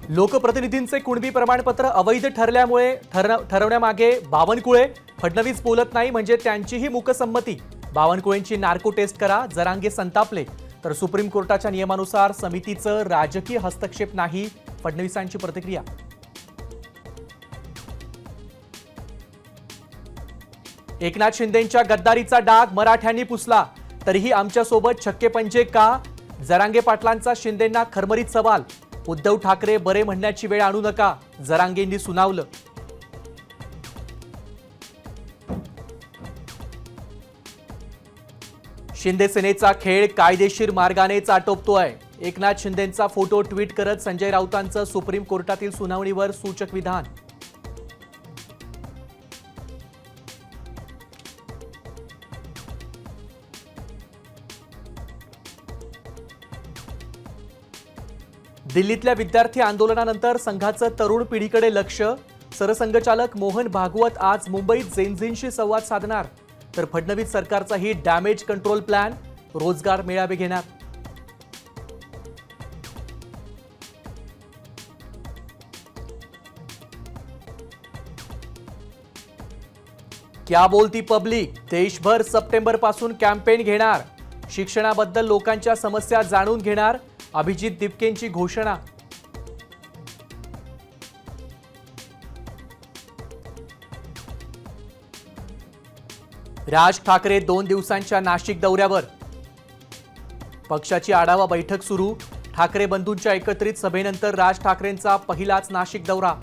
लोकप्रतिनिधींचे कुणबी प्रमाणपत्र अवैध ठरल्यामुळे ठरवण्यामागे बावनकुळे. फडणवीस बोलत नाही म्हणजे त्यांचीही मूकसंमती. बावनकुळेंची नार्को टेस्ट करा. जरांगे संतापले. तर सुप्रीम कोर्टाच्या नियमानुसार समितीचं राजकीय हस्तक्षेप नाही. फडणवीसांची प्रतिक्रिया. एकनाथ शिंदेंच्या गद्दारीचा डाग मराठ्यांनी पुसला तरीही आमच्यासोबत छक्के पंजे का? जरांगे पाटलांचा शिंदेंना खरमरीत सवाल. उद्धव ठाकरे बरे म्हणण्याची वेळ आणू नका. जरांगेंनी सुनावलं. शिंदे सेनेचा खेळ कायदेशीर मार्गानेच आटोपतोय. एकनाथ शिंदेंचा फोटो ट्विट करत संजय राऊतांचं सुप्रीम कोर्टातील सुनावणीवर सूचक विधान. दिल्लीतल्या विद्यार्थी आंदोलनानंतर संघाचं तरुण पिढीकडे लक्ष. सरसंघचालक मोहन भागवत आज मुंबईत जेनझींशी संवाद साधणार. तर फडणवीस सरकारचाही डॅमेज कंट्रोल प्लॅन. रोजगार मेळावे घेणार. क्या बोलती पब्लिक देशभर सप्टेंबर पासून कॅम्पेन घेणार. शिक्षणाबद्दल लोकांच्या समस्या जाणून घेणार. अभिजित दिपकेंची घोषणा. राज ठाकरे 2 दिवसांच्या नाशिक दौऱ्यावर. पक्षाची आढावा बैठक सुरू. ठाकरे बंधूंच्या एकत्रित सभेनंतर राज ठाकरेंचा पहिलाच नाशिक दौरा.